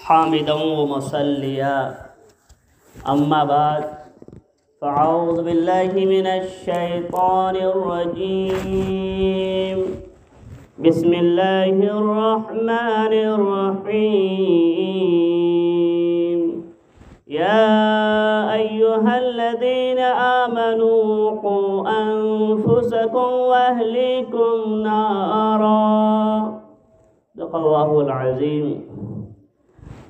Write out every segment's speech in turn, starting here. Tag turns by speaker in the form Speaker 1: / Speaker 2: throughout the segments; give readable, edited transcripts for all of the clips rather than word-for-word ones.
Speaker 1: حامدا ومصليا أما بعد فأعوذ بالله من الشيطان الرجيم بسم الله الرحمن الرحيم يا أيها الذين آمنوا قوا أنفسكم وأهليكم نارا صدق الله العظيم.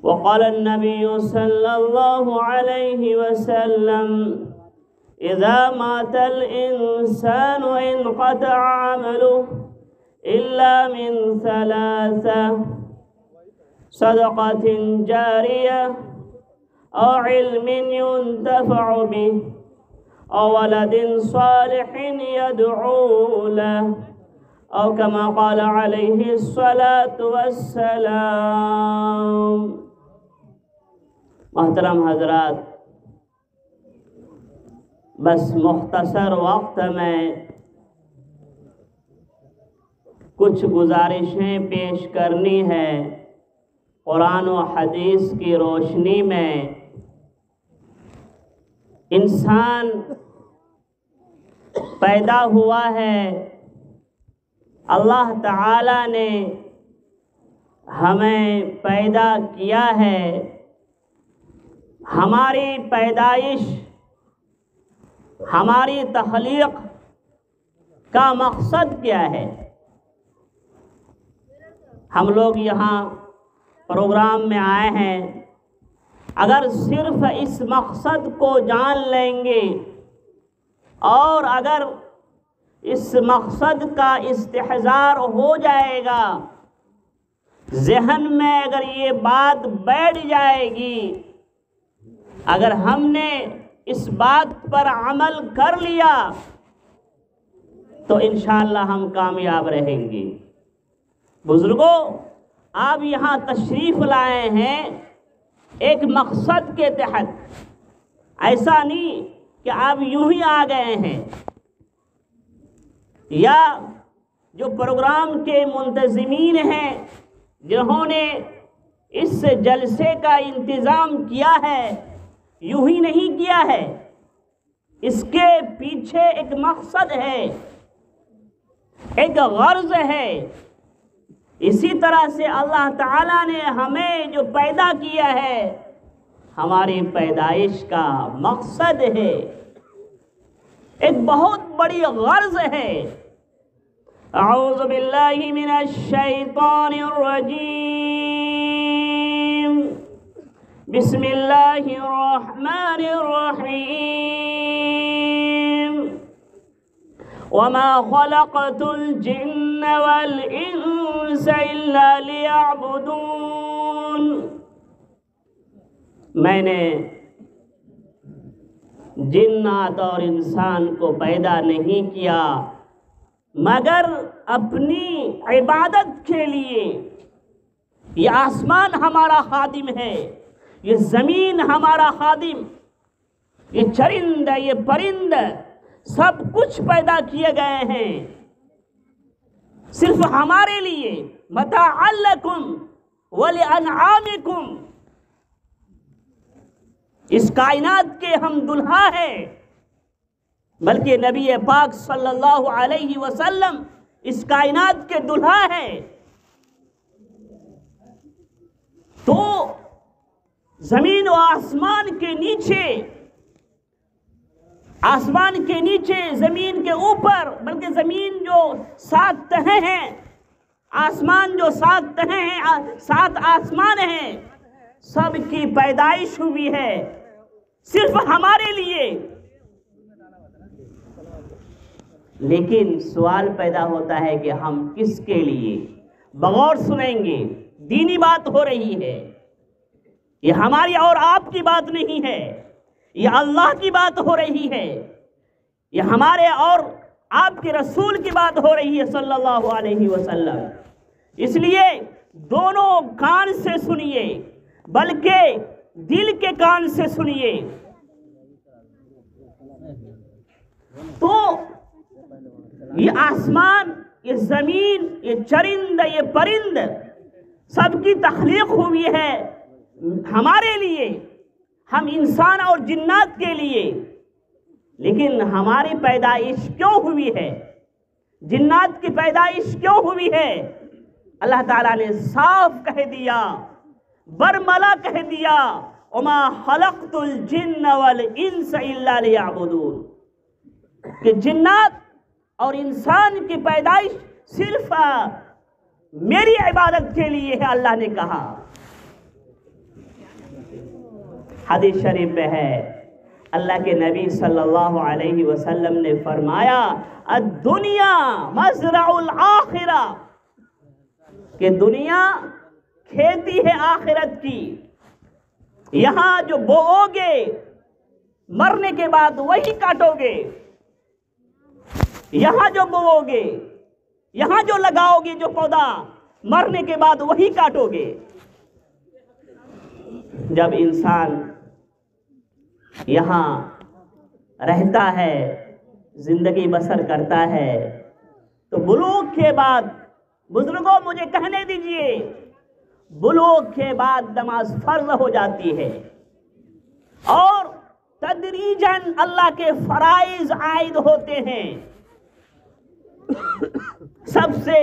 Speaker 1: وقال النبي صلى الله عليه وسلم إذا مات الإنسان انقطع عمله إلا من ثلاثة: صدقة جارية أو علم ينتفع به أو ولد صالح يدعو له أو كما قال عليه الصلاة والسلام. محترم حضرات، بس مختصر وقت میں کچھ گزارشیں پیش کرنی ہے قرآن و حدیث کی روشنی میں. انسان پیدا ہوا ہے، اللہ تعالی نے ہمیں پیدا کیا ہے. ہماری پیدائش، ہماری تخلیق کا مقصد کیا ہے؟ ہم لوگ یہاں پروگرام میں آئے ہیں، اگر صرف اس مقصد کو جان لیں گے اور اگر اس مقصد کا استحضار ہو جائے گا، ذہن میں اگر یہ بات بیٹھ جائے گی، اگر ہم نے اس بات پر عمل کر لیا تو انشاءاللہ ہم کامیاب رہیں گے. بزرگوں، آپ یہاں تشریف لائے ہیں ایک مقصد کے تحت، ایسا نہیں کہ آپ یوں ہی آ گئے ہیں. یا جو پروگرام کے منتظمین ہیں جنہوں نے اس جلسے کا انتظام کیا ہے، یوں ہی نہیں کیا ہے، اس کے پیچھے ایک مقصد ہے، ایک غرض ہے. اسی طرح سے اللہ تعالیٰ نے ہمیں جو پیدا کیا ہے، ہماری پیدائش کا مقصد ہے، ایک بہت بڑی غرض ہے. اعوذ باللہ من الشیطان الرجیم بسم اللہ الرحمن الرحیم وما خلقت الجن والانس الا لیعبدون. میں نے جنات اور انسان کو پیدا نہیں کیا مگر اپنی عبادت کے لیے. یہ آسمان ہمارا خادم ہے، یہ زمین ہمارا خادم، یہ چرند، یہ پرند، سب کچھ پیدا کیے گئے ہیں صرف ہمارے لیے. متاعا لکم ولانعامکم. اس کائنات کے ہم دلہا ہیں، بلکہ نبی پاک صلی اللہ علیہ وسلم اس کائنات کے دلہا ہے. تو زمین و آسمان کے نیچے، آسمان کے نیچے، زمین کے اوپر، بلکہ زمین جو 7 تہیں ہیں، آسمان جو 7 تہیں ہیں، 7 آسمان ہیں، سب کی پیدائش ہوئی ہے صرف ہمارے لیے. لیکن سوال پیدا ہوتا ہے کہ ہم کس کے لیے؟ بغور سنیں گے، دینی بات ہو رہی ہے. یہ ہماری اور آپ کی بات نہیں ہے، یہ اللہ کی بات ہو رہی ہے، یہ ہمارے اور آپ کے رسول کی بات ہو رہی ہے صلی اللہ علیہ وسلم. اس لیے دونوں کان سے سنیے، بلکہ دل کے کان سے سنیے. تو یہ آسمان، یہ زمین، یہ چرند، یہ پرند، سب کی تخلیق ہوئی ہے ہمارے لیے، ہم انسان اور جنات کے لیے، لیکن ہماری پیدائش کیوں ہوئی ہے، جنات کی پیدائش کیوں ہوئی ہے؟ اللہ تعالیٰ نے صاف کہہ دیا، برملا کہہ دیا، وما خلقت الجن والانس الا لیعبدون، کہ جنات اور انسان کی پیدائش صرف میری عبادت کے لیے ہے، اللہ نے کہا۔ حدیث شریف میں ہے، اللہ کے نبی صلی اللہ علیہ وسلم نے فرمایا، الدنیا مزرع الآخرہ، کہ دنیا کھیتی ہے آخرت کی، یہاں جو بوؤ گے مرنے کے بعد وہی کاٹو گے، یہاں جو بوؤ گے، یہاں جو لگاؤ گے جو پودا، مرنے کے بعد وہی کاٹو گے۔ جب انسان یہاں رہتا ہے، زندگی بسر کرتا ہے، تو بلوغ کے بعد، بزرگوں مجھے کہنے دیجئے، بلوغ کے بعد نماز فرض ہو جاتی ہے، اور تدریجاً اللہ کے فرائض عائد ہوتے ہیں۔ سب سے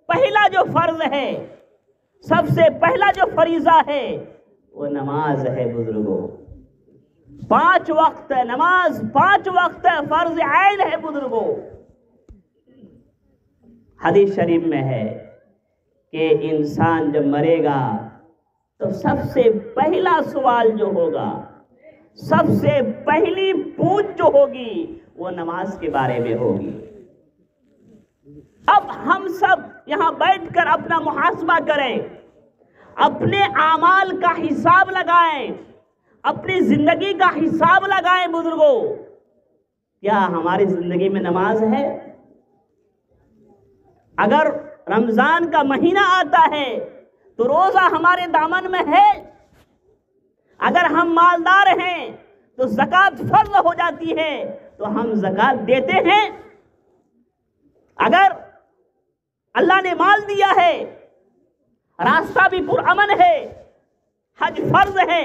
Speaker 1: پہلا جو فرض ہے، سب سے پہلا جو فریضہ ہے، وہ نماز ہے بزرگوں۔ 5 وقت نماز، 5 وقت فرض عین ہے بزرگوں۔ حدیث شریف میں ہے کہ انسان جب مرے گا تو سب سے پہلا سوال جو ہوگا، سب سے پہلی پوچھ جو ہوگی، وہ نماز کے بارے میں ہوگی۔ اب ہم سب یہاں بیٹھ کر اپنا محاسبہ کریں، اپنے اعمال کا حساب لگائیں، اپنی زندگی کا حساب لگائیں بزرگوں۔ کیا ہماری زندگی میں نماز ہے؟ اگر رمضان کا مہینہ آتا ہے تو روزہ ہمارے دامن میں ہے؟ اگر ہم مالدار ہیں تو زکوٰۃ فرض ہو جاتی ہے تو ہم زکوٰۃ دیتے ہیں؟ اگر اللہ نے مال دیا ہے، راستہ بھی پرامن ہے، حج فرض ہے،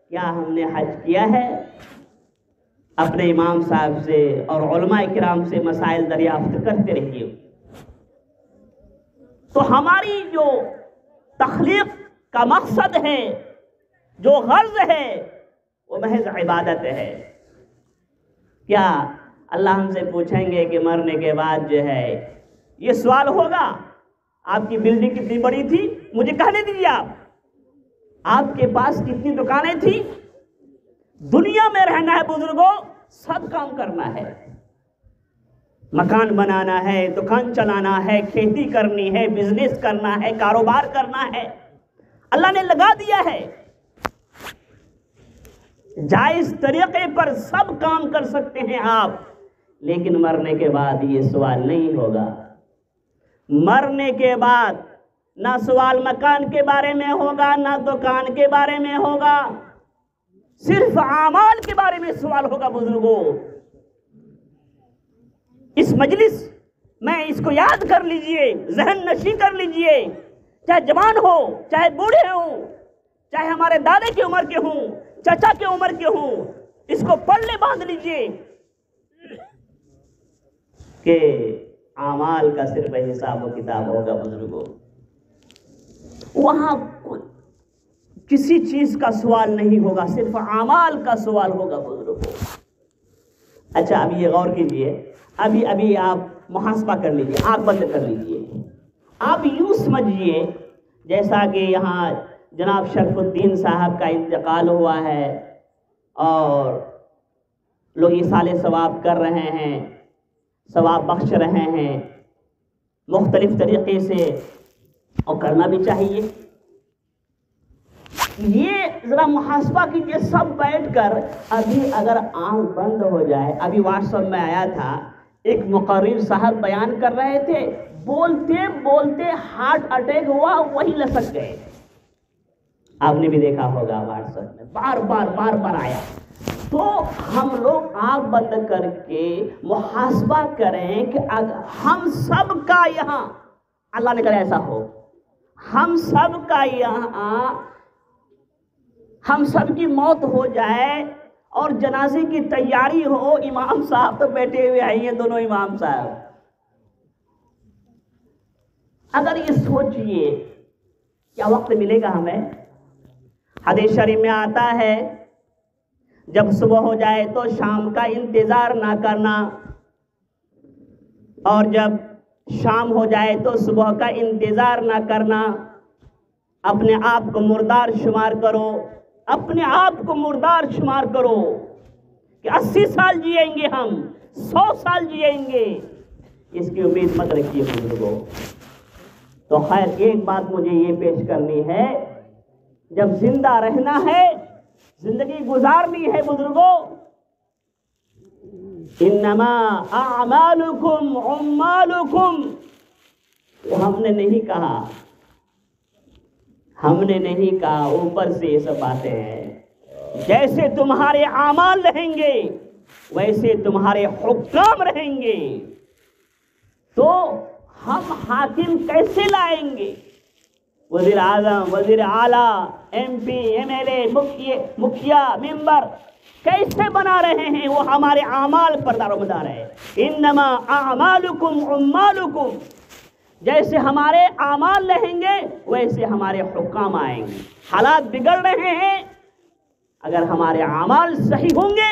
Speaker 1: کیا ہم نے حج کیا ہے؟ اپنے امام صاحب سے اور علماء کرام سے مسائل دریافت کرتے رہیے۔ تو ہماری جو تخلیق کا مقصد ہے، جو غرض ہے، وہ محض عبادت ہے۔ کیا اللہ ہم سے پوچھیں گے کہ مرنے کے بعد جو ہے، یہ سوال ہوگا، آپ کی بلڈنگ کتنی بڑی تھی؟ مجھے کہنے دیجیے، آپ کے پاس کتنی دکانیں تھی؟ دنیا میں رہنا ہے بزرگوں، سب کام کرنا ہے، مکان بنانا ہے، دکان چلانا ہے، کھیتی کرنی ہے، بزنس کرنا ہے، کاروبار کرنا ہے، اللہ نے لگا دیا ہے۔ جائز طریقے پر سب کام کر سکتے ہیں آپ، لیکن مرنے کے بعد یہ سوال نہیں ہوگا۔ مرنے کے بعد نہ سوال مکان کے بارے میں ہوگا، نہ دکان کے بارے میں ہوگا، صرف اعمال کے بارے میں سوال ہوگا بزرگوں۔ اس مجلس میں اس کو یاد کر لیجئے، ذہن نشی کر لیجئے، چاہے جوان ہو، چاہے بوڑھے ہوں، چاہے ہمارے دادے کی عمر کے ہوں، چچا کی عمر کے ہوں، اس کو پلے باندھ لیجئے کہ اعمال کا صرف حساب و کتاب ہوگا بزرگوں۔ وہاں کسی چیز کا سوال نہیں ہوگا، صرف اعمال کا سوال ہوگا بزرگوں۔ اچھا، اب یہ غور کیجئے، ابھی آپ محاسبہ کر لیجئے، آنکھ بند کر لیجئے، آپ یوں سمجھیے جیسا کہ یہاں جناب شرف الدین صاحب کا انتقال ہوا ہے اور لوگ ایصال ثواب کر رہے ہیں، ثواب بخش رہے ہیں مختلف طریقے سے، اور کرنا بھی چاہیے۔ یہ ذرا محاسبہ کیجیے سب بیٹھ کر، ابھی اگر آنکھ بند ہو جائے، ابھی واٹس ایپ میں آیا تھا، ایک مقرر صاحب بیان کر رہے تھے، بولتے بولتے ہارٹ اٹیک ہوا، وہی لسک گئے۔ آپ نے بھی دیکھا ہوگا واٹس ایپ میں بار بار آیا۔ تو ہم لوگ آنکھ بند کر کے محاسبہ کریں کہ ہم سب کا یہاں، اللہ نے کرے ایسا ہو، ہم سب کا یہاں ہم سب کی موت ہو جائے اور جنازے کی تیاری ہو، امام صاحب تو بیٹھے ہوئے آئیے، دونوں امام صاحب، اگر یہ سوچئے کیا وقت ملے گا ہمیں؟ حدیث شریف میں آتا ہے جب صبح ہو جائے تو شام کا انتظار نہ کرنا، اور جب شام ہو جائے تو صبح کا انتظار نہ کرنا، اپنے آپ کو مردار شمار کرو، اپنے آپ کو مردار شمار کرو کہ 80 سال جئیں گے، ہم 100 سال جئیں گے، اس کی امید مت رکھیے بزرگوں۔ تو خیر ایک بات مجھے یہ پیش کرنی ہے، جب زندہ رہنا ہے، زندگی گزارنی ہے بزرگوں، انما اعمالکم عمالکم، تو ہم نے نہیں کہا، ہم نے نہیں کہا، اوپر سے یہ سب باتیں ہیں۔ جیسے تمہارے اعمال رہیں گے ویسے تمہارے حکام رہیں گے، تو ہم حاکم کیسے لائیں گے؟ وزیر اعظم، وزیر اعلیٰ، M P, M L A, مکھیا، ممبر کیسے بنا رہے ہیں؟ وہ ہمارے اعمال پر دار و مدار ہے۔ انما اعمالکم عمالکم، جیسے ہمارے اعمال رہیں گے ویسے ہمارے حکام آئیں گے۔ حالات بگڑ رہے ہیں، اگر ہمارے اعمال صحیح ہوں گے،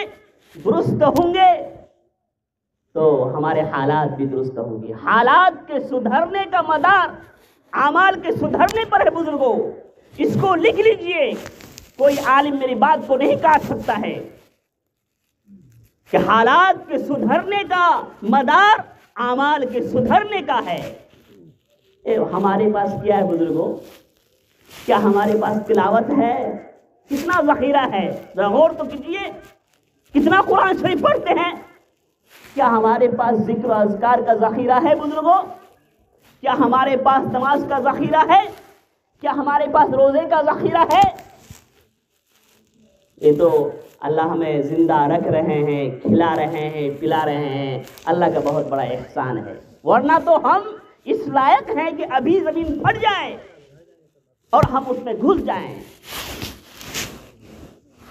Speaker 1: درست ہوں گے، تو ہمارے حالات بھی درست ہوں گے۔ حالات کے سدھرنے کا مدار اعمال کے سدھرنے پر ہے بزرگوں، اس کو لکھ لیجئے، کوئی عالم میری بات کو نہیں کاٹ سکتا ہے کہ حالات کے سدھرنے کا مدار اعمال کے سدھرنے کا ہے۔ ہمارے پاس کیا ہے بزرگوں؟ کیا ہمارے پاس تلاوت ہے؟ کتنا ذخیرہ ہے؟ ذرا غور تو کیجیے، کتنا قرآن شریف پڑھتے ہیں؟ کیا ہمارے پاس ذکر و اذکار کا ذخیرہ ہے بزرگوں؟ کیا ہمارے پاس نماز کا ذخیرہ ہے؟ کیا ہمارے پاس روزے کا ذخیرہ ہے؟ یہ تو اللہ ہمیں زندہ رکھ رہے ہیں، کھلا رہے ہیں، پلا رہے ہیں، اللہ کا بہت بڑا احسان ہے، ورنہ تو ہم اس لائق ہیں کہ ابھی زمین پھٹ جائے اور ہم اس میں گھس جائیں۔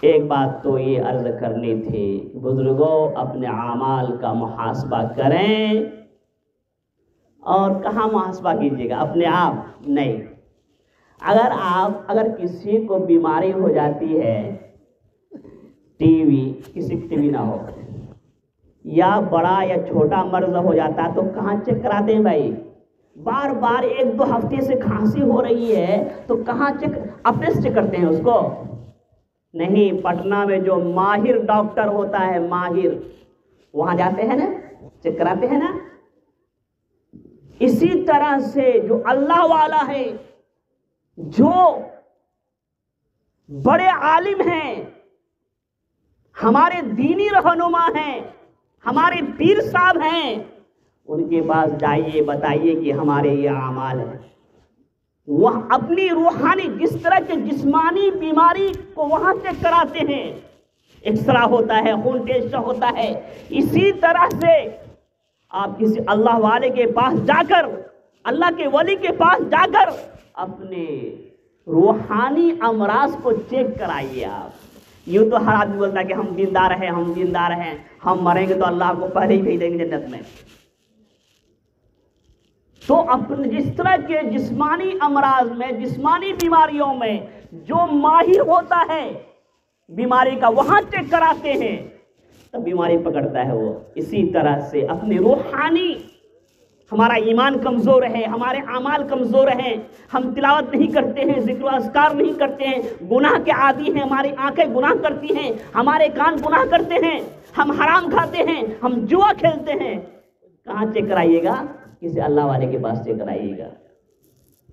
Speaker 1: ایک بات تو یہ عرض کرنی تھی بزرگوں، اپنے اعمال کا محاسبہ کریں، اور کہاں محاسبہ کیجیے گا؟ اپنے آپ نہیں۔ اگر کسی کو بیماری ہو جاتی ہے، کسی کو ٹی وی نہ ہو، یا بڑا یا چھوٹا مرض ہو جاتا تو کہاں چیک کراتے ہیں بھائی؟ بار بار 1-2 ہفتے سے کھانسی ہو رہی ہے تو کہاں چیک، اپنے سے چیک کرتے ہیں اس کو؟ نہیں، پٹنہ میں جو ماہر ڈاکٹر ہوتا ہے، ماہر، وہاں جاتے ہیں نا، چیک کراتے ہیں نا۔ اسی طرح سے جو اللہ والا ہے، جو بڑے عالم ہیں، ہمارے دینی رہنما ہیں، ہمارے پیر صاحب ہیں، ان کے پاس جائیے، بتائیے کہ ہمارے یہ اعمال ہیں۔ وہ اپنی روحانی جس طرح کے جسمانی بیماری کو وہاں چیک کراتے ہیں، ایکسرا ہوتا ہے، خون ٹیسٹ ہوتا ہے، اسی طرح سے آپ کسی اللہ والے کے پاس جا کر، اللہ کے ولی کے پاس جا کر اپنے روحانی امراض کو چیک کرائیے۔ آپ یوں تو ہر آدمی بولتا ہے کہ ہم دیندار ہیں، ہم دیندار ہیں، ہم مریں گے تو اللہ کو پہلے ہی بھیج دیں گے جنت میں۔ تو اپنے جس طرح کے جسمانی امراض میں، جسمانی بیماریوں میں جو ماہر ہوتا ہے بیماری کا، وہاں چیک کراتے ہیں تب بیماری پکڑتا ہے وہ۔ اسی طرح سے اپنے روحانی، ہمارا ایمان کمزور ہے، ہمارے اعمال کمزور ہیں، ہم تلاوت نہیں کرتے ہیں، ذکر و اذکار نہیں کرتے ہیں، گناہ کے عادی ہیں، ہماری آنکھیں گناہ کرتی ہیں، ہمارے کان گناہ کرتے ہیں، ہم حرام کھاتے ہیں، ہم جوا کھیلتے ہیں، کہاں چیک کرائیے گا؟ کسی اللہ والے کے پاس چیک کرائیے گا،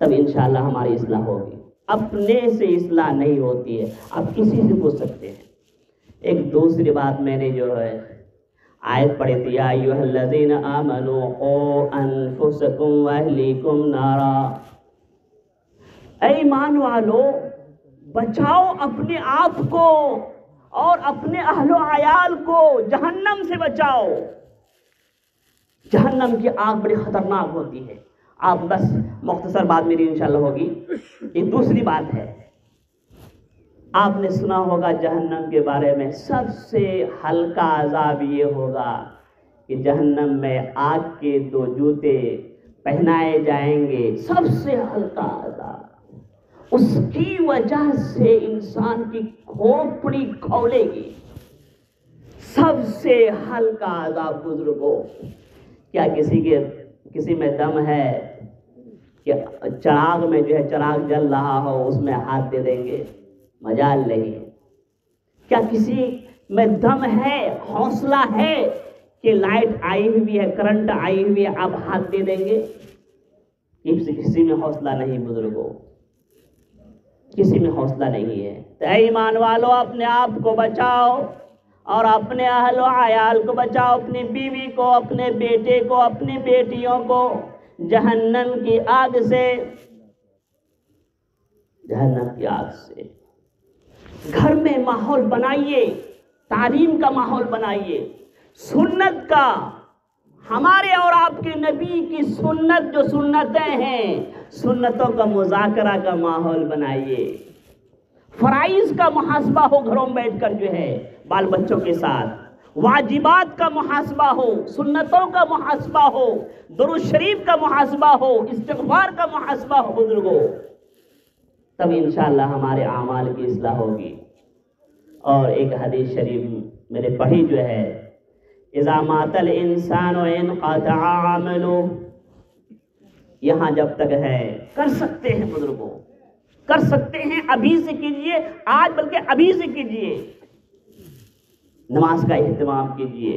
Speaker 1: تب انشاءاللہ ہماری اصلاح ہوگی۔ اپنے سے اصلاح نہیں ہوتی ہے، آپ کسی سے پوچھ سکتے ہیں۔ ایک دوسری بات میں نے جو ہے آیت پڑھی تھی، یا ایھا الذین آمنوا قوا انفسکم واہلیکم نارا، اے ایمان والو بچاؤ اپنے آپ کو اور اپنے اہل و عیال کو جہنم سے بچاؤ۔ جہنم کی آگ بڑی خطرناک ہوتی ہے۔ آپ بس مختصر بات میری انشاءاللہ ہوگی۔ یہ دوسری بات ہے، آپ نے سنا ہوگا جہنم کے بارے میں، سب سے ہلکا عذاب یہ ہوگا کہ جہنم میں آگ کے 2 جوتے پہنائے جائیں گے، سب سے ہلکا عذاب، اس کی وجہ سے انسان کی کھوپڑی کھولے گی، سب سے ہلکا عذاب بزرگوں۔ کیا کسی میں دم ہے کہ چراغ میں جو ہے چراغ جل رہا ہو اس میں ہاتھ دے دیں گے؟ مجال نہیں۔ کیا کسی میں دم ہے، حوصلہ ہے کہ لائٹ آئی ہوئی ہے، کرنٹ آئی ہوئی ہے، آپ ہاتھ دے دیں گے؟ کسی میں حوصلہ نہیں بزرگوں، کسی میں حوصلہ نہیں ہے۔ تو اے ایمان والو، اپنے آپ کو بچاؤ اور اپنے اہل و عیال کو بچاؤ، اپنی بیوی کو، اپنے بیٹے کو، اپنی بیٹیوں کو جہنم کی آگ سے، جہنم کی آگ سے۔ گھر میں ماحول بنائیے، تعلیم کا ماحول بنائیے، سنت کا، ہمارے اور آپ کے نبی کی سنت جو سنتیں ہیں، سنتوں کا مذاکرہ کا ماحول بنائیے، فرائض کا محاسبہ ہو گھروں میں بیٹھ کر جو ہے بال بچوں کے ساتھ، واجبات کا محاسبہ ہو، سنتوں کا محاسبہ ہو، درود شریف کا محاسبہ ہو، استغفار کا محاسبہ ہو بزرگوں، تب انشاءاللہ ہمارے اعمال کی اصلاح ہوگی۔ اور ایک حدیث شریف میرے پڑھی جو ہے، اذا مات الانسان انقطع عمله، یہاں جب تک ہے کر سکتے ہیں بزرگوں، کر سکتے ہیں، ابھی سے کیجئے، آج بلکہ ابھی سے کیجئے، نماز کا اہتمام کیجئے،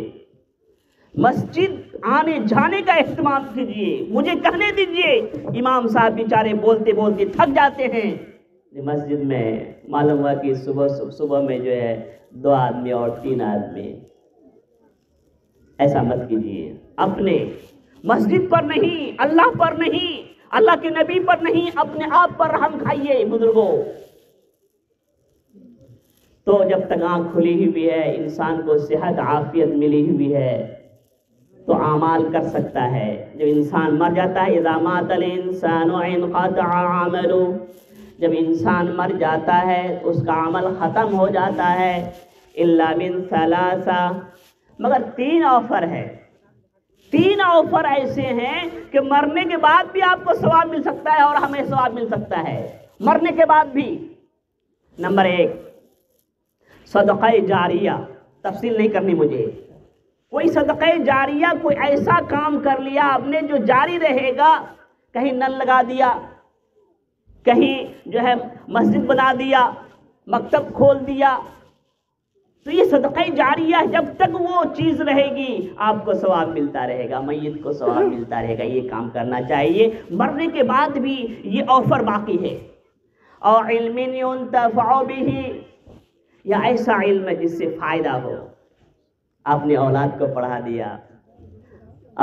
Speaker 1: مسجد آنے جانے کا اہتمام کیجئے۔ مجھے کہنے دیجئے، امام صاحب بیچارے بولتے بولتے تھک جاتے ہیں، مسجد میں معلوم ہوا کہ صبح میں جو ہے 2 آدمی اور 3 آدمی، ایسا مت کیجئے۔ اپنے مسجد پر نہیں، اللہ پر نہیں، اللہ کے نبی پر نہیں، اپنے آپ پر رحم کھائیے بزرگوں۔ تو جب تک آنکھ کھلی ہوئی ہے، انسان کو صحت عافیت ملی ہوئی ہے تو اعمال کر سکتا ہے۔ جب انسان مر جاتا ہے، اذا مات الانسان انقطع عمله، جب انسان مر جاتا ہے اس کا عمل ختم ہو جاتا ہے، الا من ثلاثہ، مگر 3 آفر ہے، 3 آفر ایسے ہیں کہ مرنے کے بعد بھی آپ کو ثواب مل سکتا ہے اور ہمیں ثواب مل سکتا ہے مرنے کے بعد بھی۔ نمبر 1، صدقہ جاریہ، تفصیل نہیں کرنی مجھے، کوئی صدقہ جاریہ، کوئی ایسا کام کر لیا آپ نے جو جاری رہے گا، کہیں نل لگا دیا، کہیں جو ہے مسجد بنا دیا، مکتب کھول دیا، تو یہ صدقہ جاریہ، جب تک وہ چیز رہے گی آپ کو ثواب ملتا رہے گا، میت کو ثواب ملتا رہے گا۔ یہ کام کرنا چاہیے، مرنے کے بعد بھی یہ آفر باقی ہے۔ اور علم ينتفع به، یا ایسا علم ہے جس سے فائدہ ہو، آپ نے اولاد کو پڑھا دیا،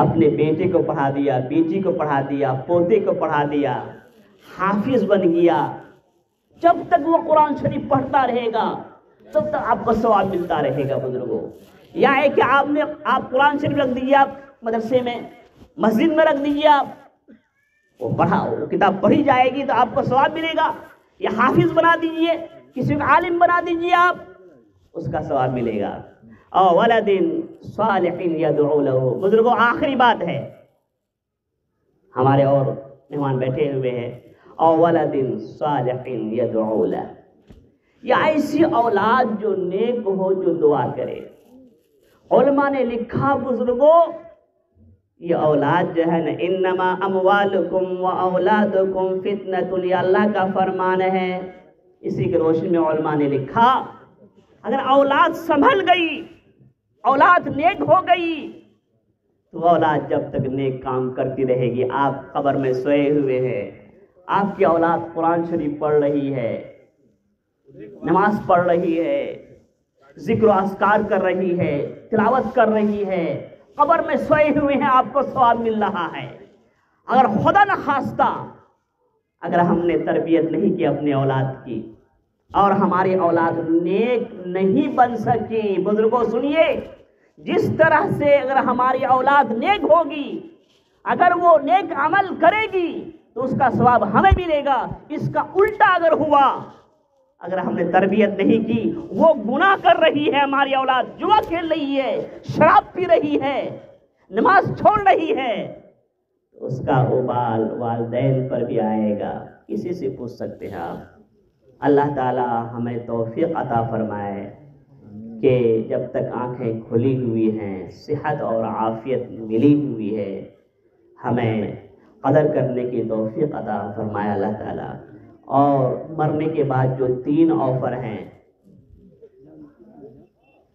Speaker 1: اپنے بیٹے کو پڑھا دیا، بیٹی کو پڑھا دیا، پوتے کو پڑھا دیا، حافظ بن گیا، جب تک وہ قرآن شریف پڑھتا رہے گا تب تک آپ کو ثواب ملتا رہے گا بزرگوں۔ یا ہے کہ آپ قرآن شریف رکھ دیجیے، آپ مدرسے میں، مسجد میں رکھ دیجیے، آپ وہ کتاب پڑھی جائے گی تو آپ کو ثواب ملے گا۔ یا حافظ بنا دیجیے، کسی کو عالم بنا دیجیے، آپ اس کا ثواب ملے گا۔ اور ولد صالح یدعو له، بزرگوں آخری بات ہے، ہمارے اور مہمان بیٹھے ہوئے ہیں، اور ولد صالح یدعو له، یا ایسی اولاد جو نیک ہو، جو دعا کرے۔ علماء نے لکھا بزرگوں، یہ اولاد جو ہے نا، انما اموالکم و اولادکم فتنۃ، یہ اللہ کا فرمان ہے۔ اسی کی روشنی میں علماء نے لکھا، اگر اولاد سنبھل گئی، اولاد نیک ہو گئی، تو اولاد جب تک نیک کام کرتی رہے گی۔ آپ قبر میں سوئے ہوئے ہیں، آپ کی اولاد قرآن شریف پڑھ رہی ہے، نماز پڑھ رہی ہے، ذکر و اذکار کر رہی ہے، تلاوت کر رہی ہے، قبر میں سوئے ہوئے ہیں، آپ کو ثواب مل رہا ہے۔ اگر خدا نخواستہ اگر ہم نے تربیت نہیں کی اپنے اولاد کی، اور ہماری اولاد نیک نہیں بن سکی، بزرگوں سنیے، جس طرح سے اگر ہماری اولاد نیک ہوگی، اگر وہ نیک عمل کرے گی تو اس کا ثواب ہمیں ملے گا۔ اس کا الٹا اگر ہوا، اگر ہم نے تربیت نہیں کی، وہ گناہ کر رہی ہے، ہماری اولاد جوا کھیل رہی ہے، شراب پی رہی ہے، نماز چھوڑ رہی ہے، اس کا وبال والدین پر بھی آئے گا۔ کسی سے پوچھ سکتے ہیں آپ۔ اللہ تعالی ہمیں توفیق عطا فرمائے کہ جب تک آنکھیں کھلی ہوئی ہیں، صحت اور عافیت ملی ہوئی ہے، ہمیں قدر کرنے کی توفیق عطا فرمائے اللہ تعالی۔ اور مرنے کے بعد جو 3 آفر ہیں،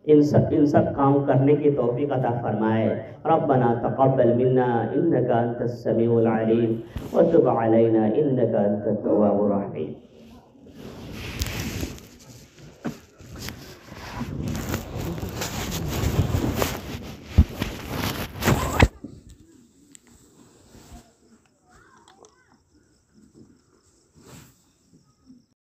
Speaker 1: ان سب کام کرنے کی توفیق عطا فرمائے۔ ربنا تقبل منا انك انت السميع العليم وتب علينا انك انت التواب الرحيم۔